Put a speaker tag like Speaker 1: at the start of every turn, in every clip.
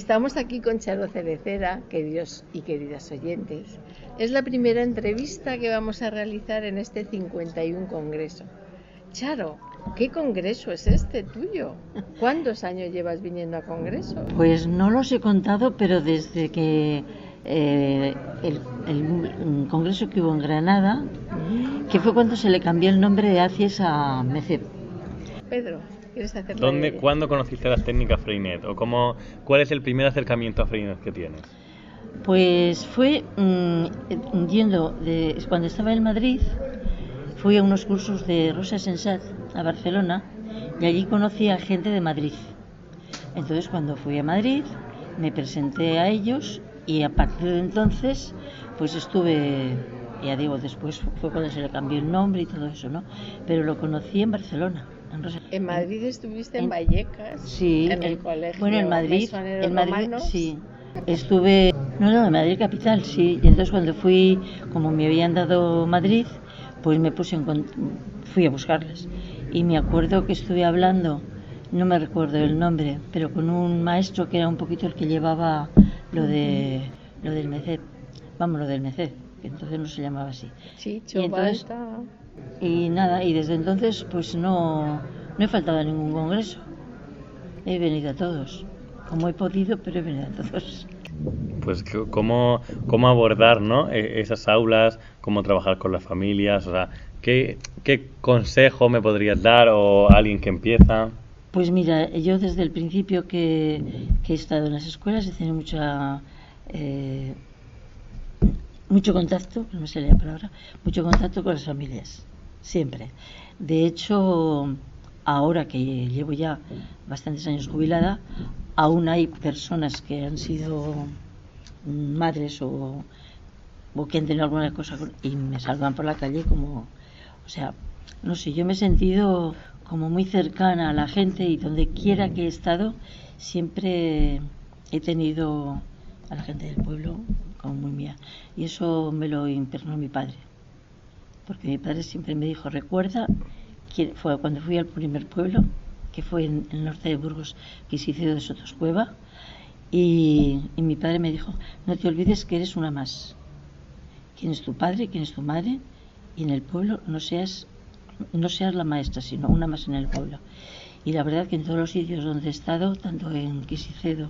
Speaker 1: Estamos aquí con Charo Cerecera, queridos y queridas oyentes. Es la primera entrevista que vamos a realizar en este 51 Congreso. Charo, ¿qué congreso es este tuyo? ¿Cuántos años llevas viniendo a congresos?
Speaker 2: Pues no los he contado, pero desde que el congreso que hubo en Granada, que fue cuando se le cambió el nombre de ACIES a MECEP.
Speaker 1: Pedro, ¿quieres hacerlo?
Speaker 3: ¿Cuándo conociste las técnicas Freinet? ¿O cuál es el primer acercamiento a Freinet que tienes?
Speaker 2: Pues fue cuando estaba en Madrid, fui a unos cursos de Rosa Sensat a Barcelona y allí conocí a gente de Madrid. Entonces cuando fui a Madrid me presenté a ellos y a partir de entonces pues estuve, ya digo, después fue cuando se le cambió el nombre y todo eso, ¿no? Pero lo conocí en Barcelona.
Speaker 1: ¿En Madrid estuviste en Vallecas?
Speaker 2: Sí.
Speaker 1: ¿En el colegio?
Speaker 2: Bueno, en Madrid
Speaker 1: Romanos?
Speaker 2: Sí. Estuve, en Madrid capital, sí. Y entonces cuando fui, como me habían dado Madrid, pues me fui a buscarles. Y me acuerdo que estuve hablando, no me recuerdo el nombre, pero con un maestro que era un poquito el que llevaba lo del MECEP. Vamos, lo del MECEP, que entonces no se llamaba así.
Speaker 1: Sí,
Speaker 2: y nada, y desde entonces pues no he faltado a ningún congreso. He venido a todos, como he podido, pero he venido a todos.
Speaker 3: Pues cómo abordar, ¿no? Esas aulas, cómo trabajar con las familias, o sea, ¿qué consejo me podrías dar o a alguien que empieza?
Speaker 2: Pues mira, yo desde el principio que he estado en las escuelas he tenido mucho contacto, no me sale la palabra, mucho contacto con las familias, siempre. De hecho, ahora que llevo ya bastantes años jubilada, aún hay personas que han sido madres o que han tenido alguna cosa y me saludan por la calle como, o sea, no sé, yo me he sentido como muy cercana a la gente y donde quiera que he estado siempre he tenido a la gente del pueblo como muy mía, y eso me lo impregnó mi padre, porque mi padre siempre me dijo, recuerda que fue cuando fui al primer pueblo, que fue en el norte de Burgos, que se hizo de Sotoscueva, y mi padre me dijo, no te olvides que eres una más, quién es tu padre, quién es tu madre, y en el pueblo no seas la maestra, sino una más en el pueblo. Y la verdad que en todos los sitios donde he estado, tanto en Quisicedo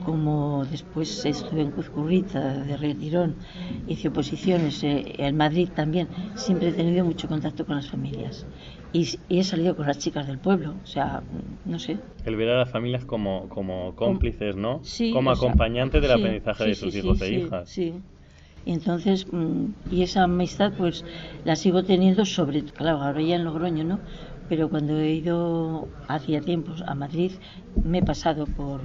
Speaker 2: como después estuve en Cuzcurrita, de Retirón, hice oposiciones, en Madrid también, siempre he tenido mucho contacto con las familias y he salido con las chicas del pueblo, o sea, no sé.
Speaker 3: El ver a las familias como cómplices, ¿no?
Speaker 2: Sí,
Speaker 3: como acompañantes del aprendizaje de sus hijos e hijas.
Speaker 2: Sí. Y entonces, y esa amistad pues la sigo teniendo claro, ahora ya en Logroño, ¿no? Pero cuando he ido hacía tiempos a Madrid me he pasado por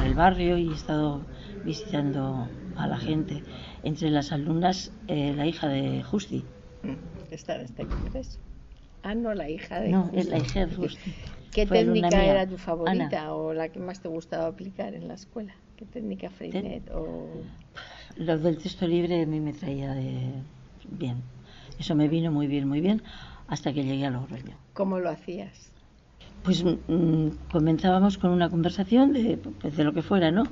Speaker 2: el barrio y he estado visitando a la gente. Entre las alumnas, la hija de Justi.
Speaker 1: Está en este congreso. No, la hija de
Speaker 2: No,
Speaker 1: Justi.
Speaker 2: Es la hija de Justi.
Speaker 1: ¿Qué técnica era tu favorita, Ana, o la que más te gustaba aplicar en la escuela? ¿Qué técnica Freinet
Speaker 2: Lo del texto libre a mí me traía bien. Eso me vino muy bien, hasta que llegué a Logroño.
Speaker 1: ¿Cómo lo hacías?
Speaker 2: Pues comenzábamos con una conversación de lo que fuera, ¿no?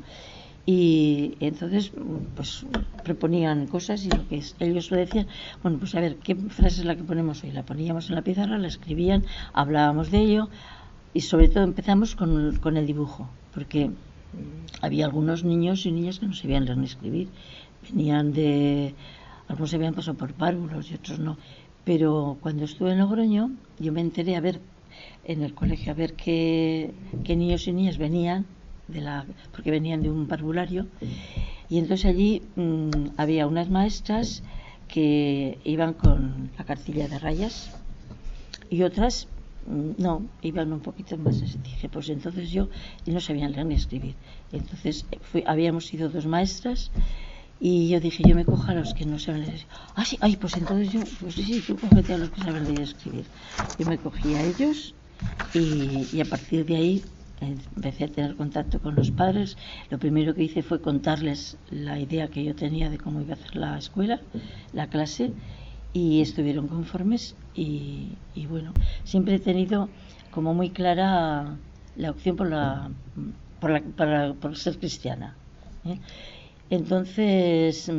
Speaker 2: Y entonces pues proponían cosas y ellos lo decían, bueno, pues a ver, ¿qué frase es la que ponemos hoy? La poníamos en la pizarra, la escribían, hablábamos de ello y sobre todo empezamos con el dibujo, porque había algunos niños y niñas que no sabían leer ni escribir, algunos habían pasado por párvulos y otros no, pero cuando estuve en Logroño yo me enteré en el colegio a ver qué niños y niñas venían porque venían de un parvulario, y entonces allí había unas maestras que iban con la cartilla de rayas y otras no, iban un poquito más. Dije, pues entonces yo no sabían leer ni escribir. Entonces habíamos ido dos maestras y yo dije, yo me cojo a los que no saben leer. Sí, pues entonces yo, pues sí, tú cógete a los que saben leer y escribir. Yo me cogí a ellos y a partir de ahí empecé a tener contacto con los padres. Lo primero que hice fue contarles la idea que yo tenía de cómo iba a hacer la escuela, la clase, y estuvieron conformes y bueno, siempre he tenido como muy clara la opción por la por ser cristiana. Entonces,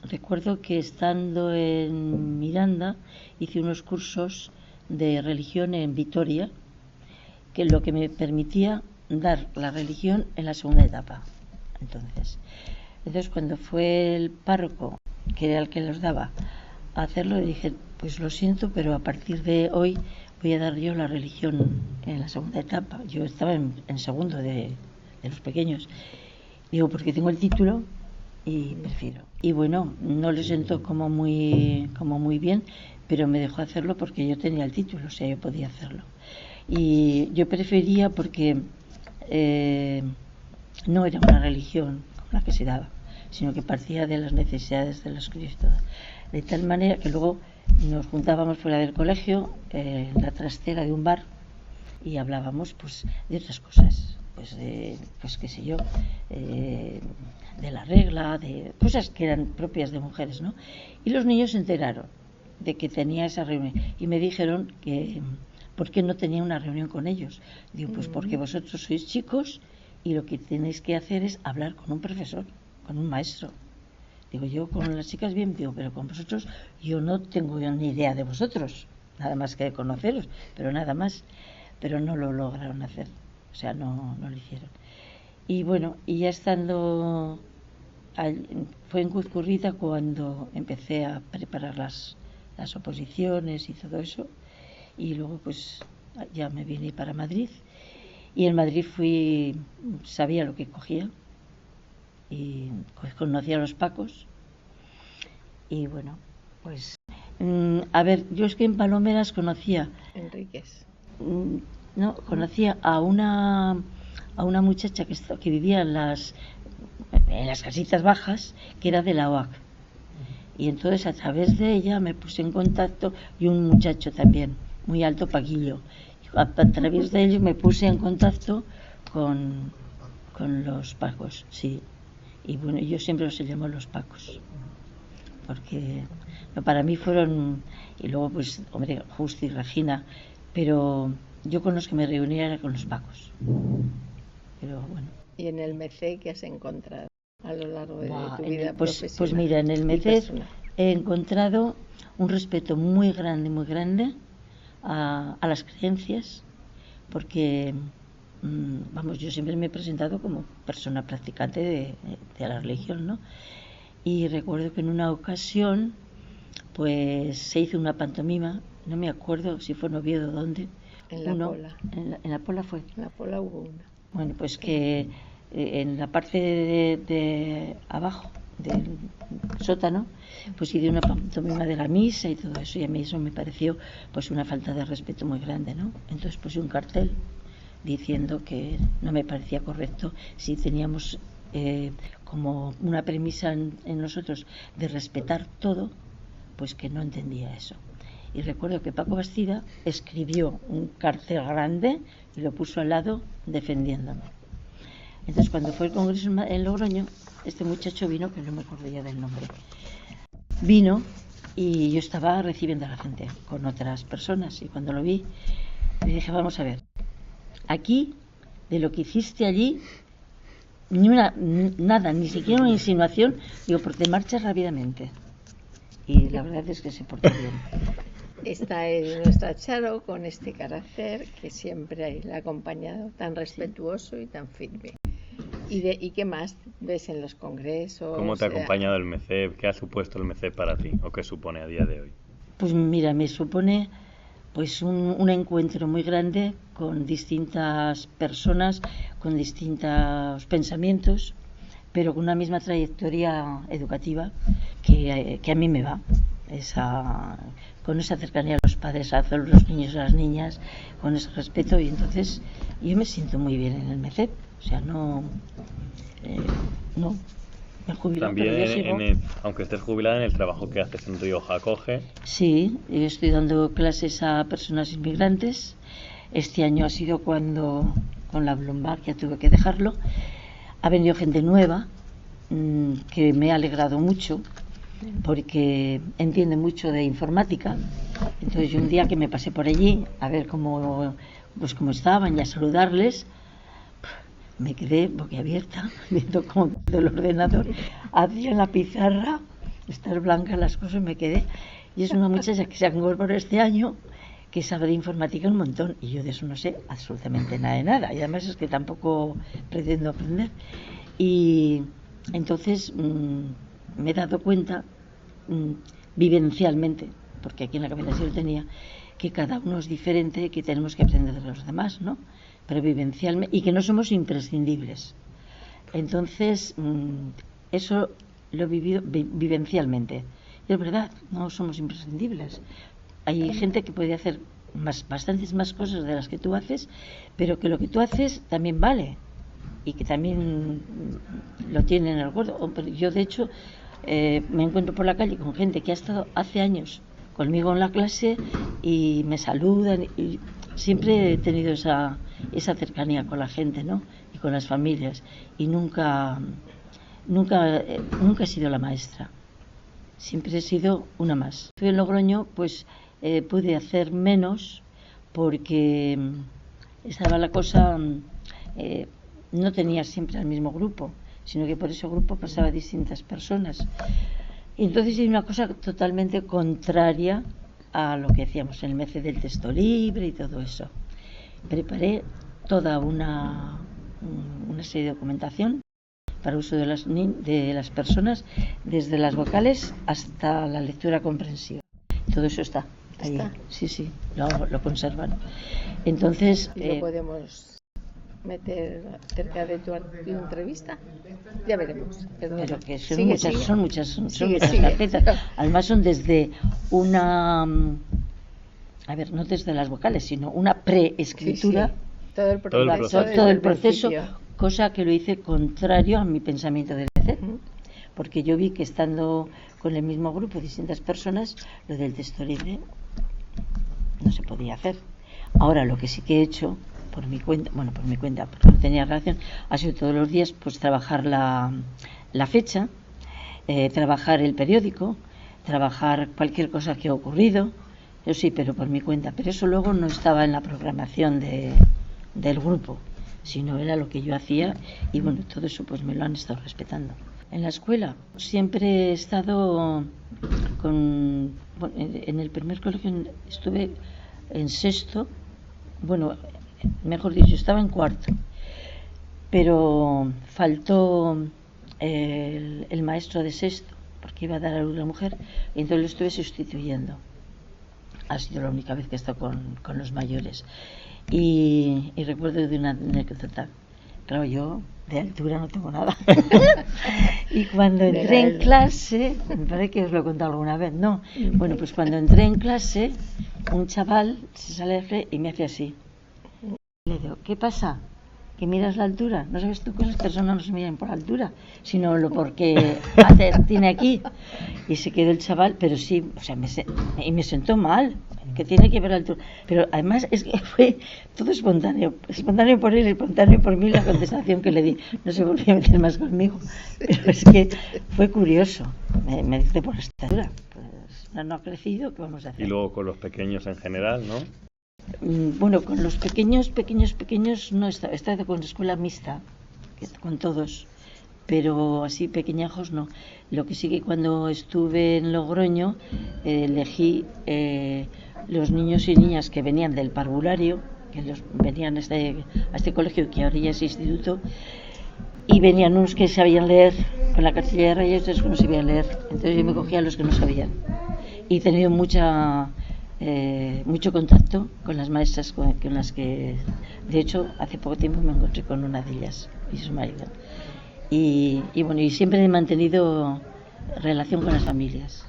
Speaker 2: recuerdo que estando en Miranda hice unos cursos de religión en Vitoria, que lo que me permitía dar la religión en la segunda etapa. Entonces cuando fue el párroco, que era el que los daba, a hacerlo, le dije, pues lo siento, pero a partir de hoy voy a dar yo la religión en la segunda etapa. Yo estaba en segundo de los pequeños. Digo, porque tengo el título y prefiero. Y bueno, no le sentó como muy bien, pero me dejó hacerlo porque yo tenía el título, o sea, yo podía hacerlo. Y yo prefería porque no era una religión como la que se daba, sino que partía de las necesidades de los cristianos. De tal manera que luego nos juntábamos fuera del colegio, en la trastera de un bar, y hablábamos pues de otras cosas, pues qué sé yo, de la regla, de cosas que eran propias de mujeres, ¿no? Y los niños se enteraron de que tenía esa reunión y me dijeron que ¿por qué no tenía una reunión con ellos? Digo, pues porque vosotros sois chicos y lo que tenéis que hacer es hablar con un profesor, con un maestro. Digo, yo con las chicas bien, digo, pero con vosotros yo no tengo ni idea de vosotros, nada más que de conoceros, pero nada más. Pero no lo lograron hacer, o sea, no lo hicieron. Y bueno, y ya estando, fue en Cuzcurrita cuando empecé a preparar las oposiciones y todo eso, y luego pues ya me vine para Madrid, y en Madrid sabía lo que cogía, y conocía a los pacos, y bueno, pues, a ver, yo es que en Palomeras conocía...
Speaker 1: Enríquez.
Speaker 2: No, conocía a una muchacha que vivía en las casitas bajas, que era de la OAC, y entonces a través de ella me puse en contacto, y un muchacho también muy alto, paquillo, a través de ellos me puse en contacto con los pacos, sí, y bueno, yo siempre los llamo los pacos, porque para mí fueron, y luego pues hombre, Justo y Regina, pero yo con los que me reunía era con los pacos. Pero bueno.
Speaker 1: ¿Y en el MECE qué has encontrado a lo largo de tu vida profesional?
Speaker 2: Pues mira, en el MECE he encontrado un respeto muy grande a las creencias, porque vamos, yo siempre me he presentado como persona practicante de la religión, ¿no? Y recuerdo que en una ocasión pues se hizo una pantomima, no me acuerdo si fue en Oviedo o dónde.
Speaker 1: En la Pola.
Speaker 2: En la Pola fue.
Speaker 1: En la Pola hubo una.
Speaker 2: Bueno, pues que en la parte de abajo del sótano, pues hice una pantomima de la misa y todo eso, y a mí eso me pareció pues una falta de respeto muy grande, ¿no? Entonces puse un cartel diciendo que no me parecía correcto si teníamos como una premisa en nosotros de respetar todo, pues que no entendía eso. Y recuerdo que Paco Bastida escribió un cartel grande y lo puso al lado defendiéndome. Entonces cuando fue el congreso en Logroño, este muchacho vino, que no me acuerdo ya del nombre, vino y yo estaba recibiendo a la gente con otras personas, y cuando lo vi le dije, vamos a ver, aquí de lo que hiciste allí nada, ni siquiera una insinuación, digo, porque te marchas rápidamente. Y la verdad es que se portó bien.
Speaker 1: Esta es nuestra Charo, con este carácter que siempre la ha acompañado, tan respetuoso y tan firme. ¿Y qué más ves en los congresos?
Speaker 3: ¿Cómo te ha acompañado el MECEP? ¿Qué ha supuesto el MECEP para ti? ¿O qué supone a día de hoy?
Speaker 2: Pues mira, me supone pues un encuentro muy grande con distintas personas, con distintos pensamientos, pero con una misma trayectoria educativa que a mí me va. Con esa cercanía a los padres, a los niños y a las niñas, con ese respeto, y entonces yo me siento muy bien en el MECEP, o sea, no me jubilo.
Speaker 3: También, aunque estés jubilada, en el trabajo que haces en Rioja Acoge.
Speaker 2: Sí, yo estoy dando clases a personas inmigrantes. Este año ha sido cuando, con la Bloomberg, ya tuve que dejarlo. Ha venido gente nueva, que me ha alegrado mucho, porque entiende mucho de informática. Entonces yo un día que me pasé por allí a ver cómo estaban y a saludarles, me quedé boquiabierta viendo cómo el ordenador hacía en la pizarra estar blancas las cosas, me quedé. Y es una muchacha que se ha incorporado este año, que sabe de informática un montón, y yo de eso no sé absolutamente nada de nada, y además es que tampoco pretendo aprender. Y entonces me he dado cuenta vivencialmente, porque aquí en la cabeza sí lo tenía, que cada uno es diferente, que tenemos que aprender de los demás, ¿no? Pero vivencialmente, y que no somos imprescindibles. Entonces, eso lo he vivido vivencialmente. Y es verdad, no somos imprescindibles. Hay gente que puede hacer bastantes más cosas de las que tú haces, pero que lo que tú haces también vale, y que también lo tiene en el acuerdo. Yo, de hecho, me encuentro por la calle con gente que ha estado hace años conmigo en la clase y me saludan, y siempre he tenido esa cercanía con la gente, ¿no? Y con las familias, y nunca he sido la maestra, siempre he sido una más. Estuve en Logroño, pues pude hacer menos porque estaba la cosa, no tenía siempre el mismo grupo, sino que por ese grupo pasaba distintas personas. Y entonces hay una cosa totalmente contraria a lo que hacíamos en el MECE del texto libre y todo eso. Preparé toda una serie de documentación para uso de las personas, desde las vocales hasta la lectura comprensiva. Todo eso está ahí. Sí, lo conservan. Entonces,
Speaker 1: ¿lo podemos meter cerca de tu entrevista? Ya veremos.
Speaker 2: Pero que son muchas carpetas. Además son desde una, a ver, no desde las vocales, sino una preescritura. Todo el proceso, cosa que lo hice contrario a mi pensamiento del MECE, porque yo vi que estando con el mismo grupo, distintas personas, lo del texto libre no se podía hacer. Ahora, lo que sí que he hecho por mi cuenta, porque no tenía relación, ha sido todos los días pues trabajar la fecha, trabajar el periódico, trabajar cualquier cosa que ha ocurrido, eso sí, pero por mi cuenta. Pero eso luego no estaba en la programación del grupo, sino era lo que yo hacía, y bueno, todo eso pues me lo han estado respetando. En la escuela siempre he estado en el primer colegio estuve en sexto, mejor dicho, estaba en cuarto, pero faltó el maestro de sexto, porque iba a dar a luz la mujer, y entonces lo estuve sustituyendo. Ha sido la única vez que he estado con los mayores. Y recuerdo de una anécdota. Claro, yo de altura no tengo nada. Y cuando entré en clase, me parece que os lo he contado alguna vez, ¿no? Bueno, pues cuando entré en clase, un chaval se sale y me hace así. Le digo, ¿qué pasa? ¿Que miras la altura? ¿No sabes tú que las personas no se miran por la altura, sino lo porque tiene aquí? Y se quedó el chaval, pero sí, o sea, me sentó mal, que tiene que ver la altura. Pero además es que fue todo espontáneo por él, espontáneo por mí la contestación que le di. No se volvió a meter más conmigo, pero es que fue curioso. Me dice por la estatura, pues no ha crecido, ¿qué vamos a hacer?
Speaker 3: Y luego con los pequeños en general, ¿no?
Speaker 2: Bueno, con los pequeños no he estado con escuela mixta, con todos, pero así pequeñajos no. Lo que sí que cuando estuve en Logroño elegí los niños y niñas que venían del parvulario, que venían a este colegio que ahora ya es instituto, y venían unos que sabían leer con la cartilla de rayas y otros que no sabían leer. Entonces yo me cogía a los que no sabían. Y he tenido mucho contacto con las maestras con las que, de hecho, hace poco tiempo me encontré con una de ellas, y su marido. Y bueno, y siempre he mantenido relación con las familias.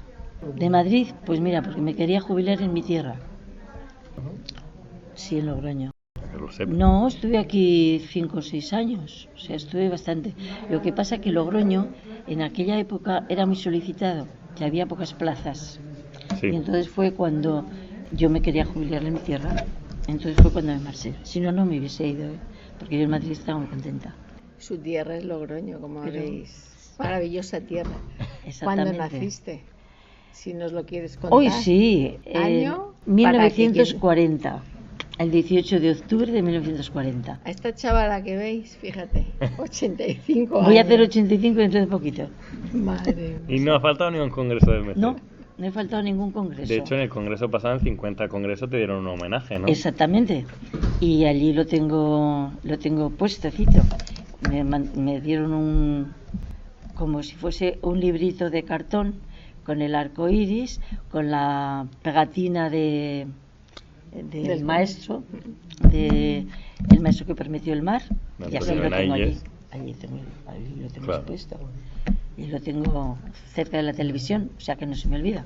Speaker 2: De Madrid, pues mira, porque me quería jubilar en mi tierra. Sí, en Logroño. No, estuve aquí 5 o 6 años, o sea, estuve bastante. Lo que pasa que Logroño en aquella época era muy solicitado, que había pocas plazas. Sí. Y entonces fue cuando yo me quería jubilar en mi tierra, entonces fue cuando me marché. Si no, no me hubiese ido, porque yo en Madrid estaba muy contenta.
Speaker 1: Su tierra es Logroño, como veis. Maravillosa tierra.
Speaker 2: Exactamente.
Speaker 1: ¿Cuándo naciste? Si nos lo quieres contar.
Speaker 2: Hoy sí,
Speaker 1: ¿Año?
Speaker 2: 1940. El 18 de octubre de 1940.
Speaker 1: A esta chavala que veis, fíjate, 85
Speaker 2: Voy a
Speaker 1: años.
Speaker 2: hacer 85 dentro de poquito.
Speaker 1: Madre
Speaker 3: Y
Speaker 1: mía.
Speaker 3: no ha faltado ni un congreso del MC.
Speaker 2: No, no he faltado ningún congreso.
Speaker 3: De hecho, en el congreso pasado, en 50 congresos, te dieron un homenaje, ¿no?
Speaker 2: Exactamente. Y allí lo tengo puestecito. Me dieron como si fuese un librito de cartón con el arco iris, con la pegatina del maestro, el maestro que permitió el mar.
Speaker 3: No,
Speaker 2: Y
Speaker 3: pues
Speaker 2: así lo
Speaker 3: en
Speaker 2: tengo allí.
Speaker 3: Ayes.
Speaker 2: Allí lo tengo
Speaker 3: Claro.
Speaker 2: expuesto. Y lo tengo cerca de la televisión, o sea que no se me olvida.